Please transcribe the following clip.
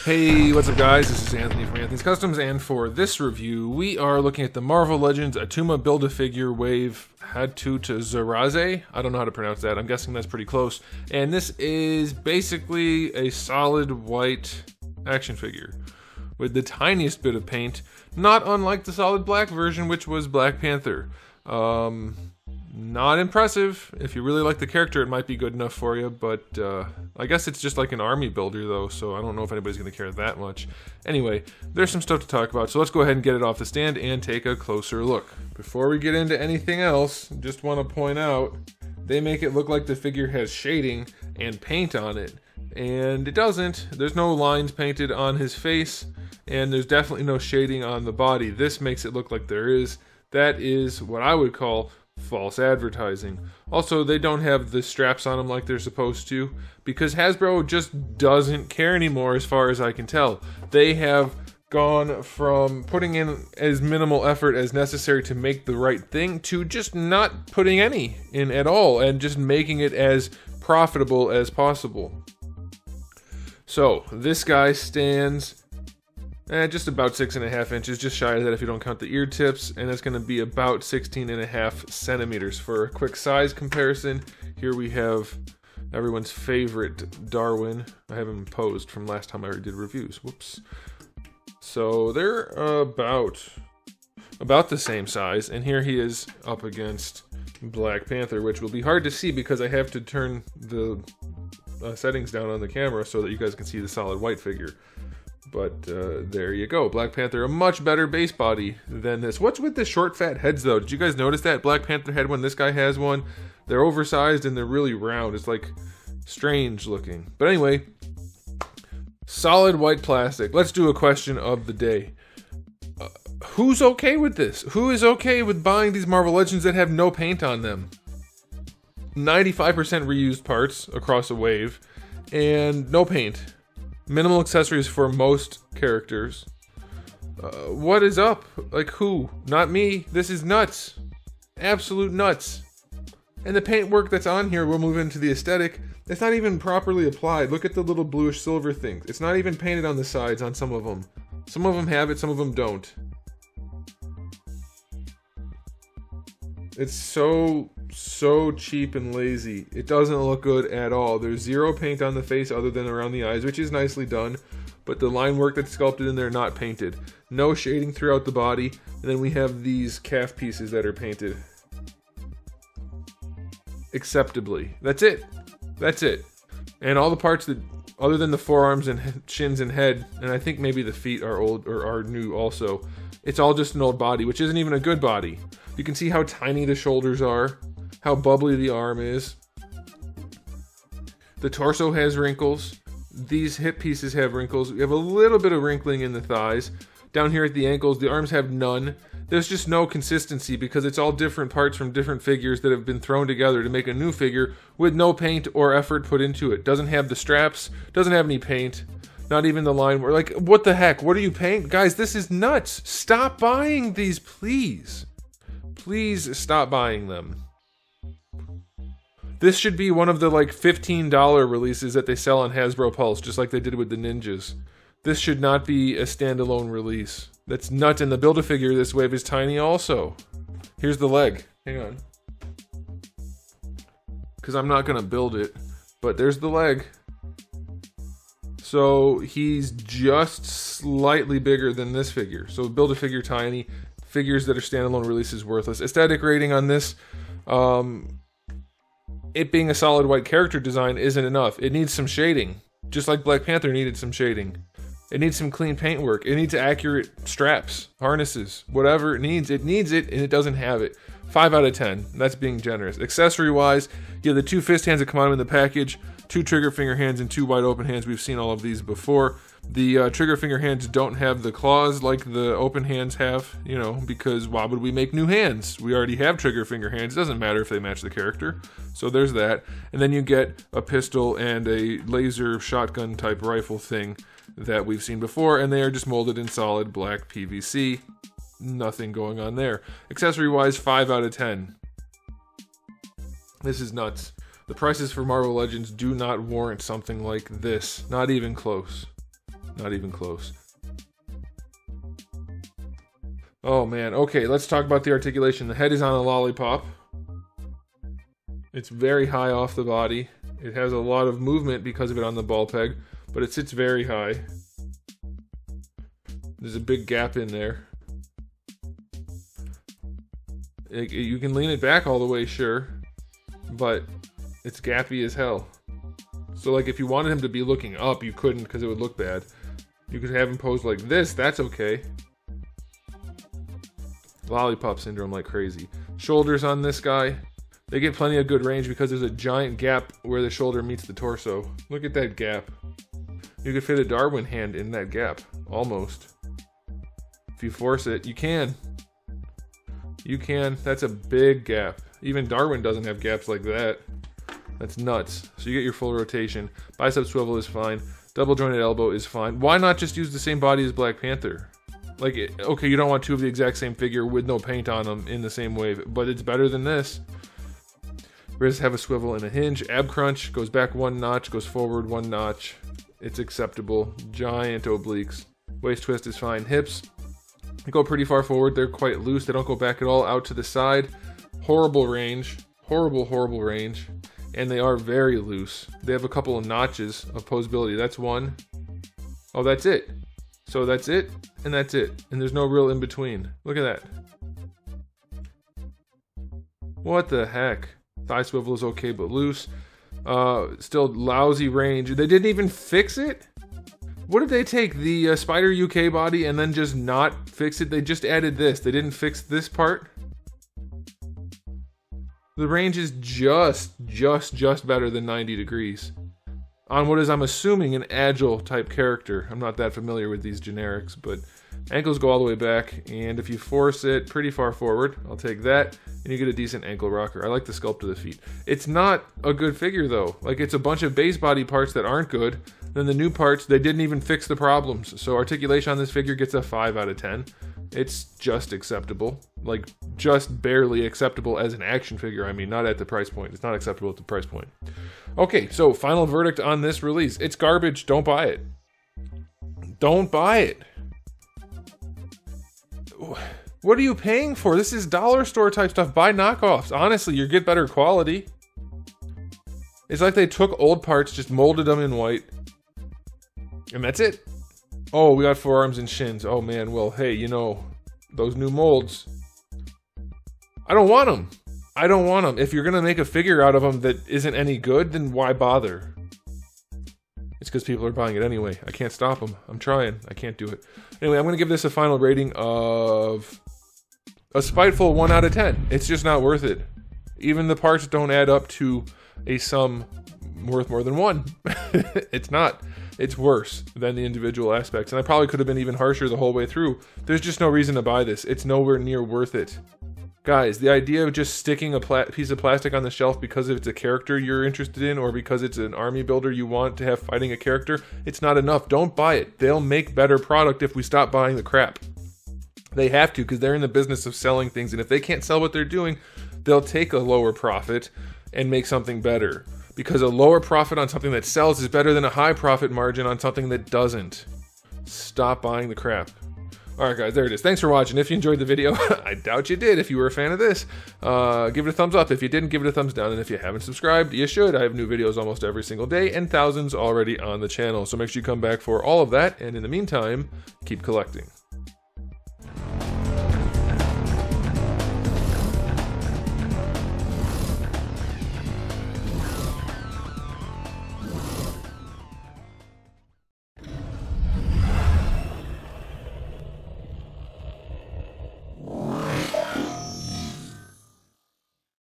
Hey, what's up guys? This is Anthony from Anthony's Customs, and for this review, we are looking at the Marvel Legends Atuma Build-A-Figure Wave HATUT ZERAZE. I don't know how to pronounce that. I'm guessing that's pretty close. And this is basically a solid white action figure with the tiniest bit of paint, not unlike the solid black version, which was Black Panther. Not impressive. If you really like the character, it might be good enough for you, but I guess it's just like an army builder though, so I don't know if anybody's going to care that much. Anyway, there's some stuff to talk about, so let's go ahead and get it off the stand and take a closer look. Before we get into anything else, just want to point out, they make it look like the figure has shading and paint on it, and it doesn't. There's no lines painted on his face, and there's definitely no shading on the body. This makes it look like there is. That is what I would call false advertising. Also, they don't have the straps on them like they're supposed to, because Hasbro just doesn't care anymore as far as I can tell. They have gone from putting in as minimal effort as necessary to make the right thing to just not putting any in at all and just making it as profitable as possible. So this guy stands just about 6.5 inches, just shy of that if you don't count the ear tips, and it's going to be about 16.5 centimeters. For a quick size comparison, here we have everyone's favorite Darwin. I have him posed from last time I did reviews. Whoops. So they're about the same size, and here he is up against Black Panther, which will be hard to see because I have to turn the settings down on the camera so that you guys can see the solid white figure. But there you go. Black Panther, a much better base body than this. What's with the short, fat heads, though? Did you guys notice that? Black Panther had one, this guy has one. They're oversized and they're really round. It's like strange looking. But anyway, solid white plastic. Let's do a question of the day. Who's okay with this? Who is okay with buying these Marvel Legends that have no paint on them? 95% reused parts across a wave and no paint. Minimal accessories for most characters. What is up? Like who? Not me. This is nuts. Absolute nuts. And the paint work that's on here, we'll move into the aesthetic. It's not even properly applied. Look at the little bluish silver things. It's not even painted on the sides on some of them. Some of them have it, some of them don't. It's so cheap and lazy. It doesn't look good at all. There's zero paint on the face other than around the eyes, which is nicely done, but the line work that's sculpted in there, not painted. No shading throughout the body, and then we have these calf pieces that are painted acceptably. That's it. That's it. And all the parts that, other than the forearms and shins and head, and I think maybe the feet are old or are new also, it's all just an old body, which isn't even a good body. You can see how tiny the shoulders are, how bubbly the arm is. The torso has wrinkles. These hip pieces have wrinkles. We have a little bit of wrinkling in the thighs. Down here at the ankles, the arms have none. There's just no consistency because it's all different parts from different figures that have been thrown together to make a new figure with no paint or effort put into it. Doesn't have the straps, doesn't have any paint, not even the line. We're like, what the heck? What are you painting? Guys, this is nuts. Stop buying these, please. Please stop buying them. This should be one of the like $15 releases that they sell on Hasbro Pulse, just like they did with the Ninjas. This should not be a standalone release. That's nuts, and the Build-A-Figure this wave is tiny also. Here's the leg. Hang on. Because I'm not going to build it, but there's the leg. So he's just slightly bigger than this figure. So Build-A-Figure tiny. Figures that are standalone releases worthless. Aesthetic rating on this, it being a solid white character design isn't enough. It needs some shading, just like Black Panther needed some shading. It needs some clean paint work. It needs accurate straps, harnesses, whatever it needs. It needs it, and it doesn't have it. 5 out of 10. That's being generous. Accessory-wise, yeah, the 2 fist hands that come out in the package, 2 trigger finger hands, and 2 wide open hands. We've seen all of these before. The trigger finger hands don't have the claws like the open hands have, you know, because why would we make new hands? We already have trigger finger hands. It doesn't matter if they match the character. So there's that. And then you get a pistol and a laser shotgun type rifle thing that we've seen before, and they are just molded in solid black PVC. Nothing going on there. Accessory-wise, 5 out of 10. This is nuts. The prices for Marvel Legends do not warrant something like this. Not even close. Not even close. Oh man, okay, let's talk about the articulation. The head is on a lollipop. It's very high off the body. It has a lot of movement because of it on the ball peg, but it sits very high. There's a big gap in there. You can lean it back all the way, sure, but it's gappy as hell. So like if you wanted him to be looking up, you couldn't because it would look bad. You could have him posed like this, that's okay. Lollipop syndrome like crazy. Shoulders on this guy, they get plenty of good range because there's a giant gap where the shoulder meets the torso. Look at that gap. You could fit a Darwin hand in that gap, almost. If you force it, you can. You can. That's a big gap. Even Darwin doesn't have gaps like that. That's nuts. So you get your full rotation. Bicep swivel is fine. Double jointed elbow is fine. Why not just use the same body as Black Panther? Like, okay, you don't want two of the exact same figure with no paint on them in the same wave, but it's better than this. Wrists have a swivel and a hinge. Ab crunch goes back one notch, goes forward one notch. It's acceptable. Giant obliques. Waist twist is fine. Hips go pretty far forward. They're quite loose. They don't go back at all. Out to the side. Horrible range. Horrible, horrible range. And they are very loose. They have a couple of notches of posability. That's one. Oh, that's it. So that's it, and that's it. And there's no real in between. Look at that. What the heck? Thigh swivel is okay, but loose. Still lousy range. They didn't even fix it? What did they take? The Spider UK body and then just not fix it? They just added this. They didn't fix this part? The range is just better than 90 degrees. On what is, I'm assuming, an agile type character. I'm not that familiar with these generics, but ankles go all the way back, and if you force it pretty far forward, I'll take that, and you get a decent ankle rocker. I like the sculpt of the feet. It's not a good figure, though. Like, it's a bunch of base body parts that aren't good. Then the new parts, they didn't even fix the problems. So articulation on this figure gets a 5 out of 10. It's just acceptable. Like, just barely acceptable as an action figure. I mean, not at the price point. It's not acceptable at the price point. Okay, so final verdict on this release. It's garbage. Don't buy it. Don't buy it. What are you paying for? This is dollar store type stuff. Buy knockoffs. Honestly, you get better quality. It's like they took old parts, just molded them in white. And that's it. Oh, we got forearms and shins. Oh man, well, hey, you know, those new molds. I don't want them. I don't want them. If you're going to make a figure out of them that isn't any good, then why bother? It's because people are buying it anyway. I can't stop them. I'm trying. I can't do it. Anyway, I'm going to give this a final rating of a spiteful 1 out of 10. It's just not worth it. Even the parts don't add up to a sum worth more than 1. It's not. It's worse than the individual aspects. And I probably could have been even harsher the whole way through. There's just no reason to buy this. It's nowhere near worth it. Guys, the idea of just sticking a piece of plastic on the shelf because it's a character you're interested in or because it's an army builder you want to have fighting a character, it's not enough. Don't buy it. They'll make better product if we stop buying the crap. They have to because they're in the business of selling things, and if they can't sell what they're doing, they'll take a lower profit and make something better. Because a lower profit on something that sells is better than a high profit margin on something that doesn't. Stop buying the crap. Alright guys, there it is. Thanks for watching. If you enjoyed the video, I doubt you did if you were a fan of this. Give it a thumbs up. If you didn't, give it a thumbs down. And if you haven't subscribed, you should. I have new videos almost every single day and thousands already on the channel. So make sure you come back for all of that. And in the meantime, keep collecting.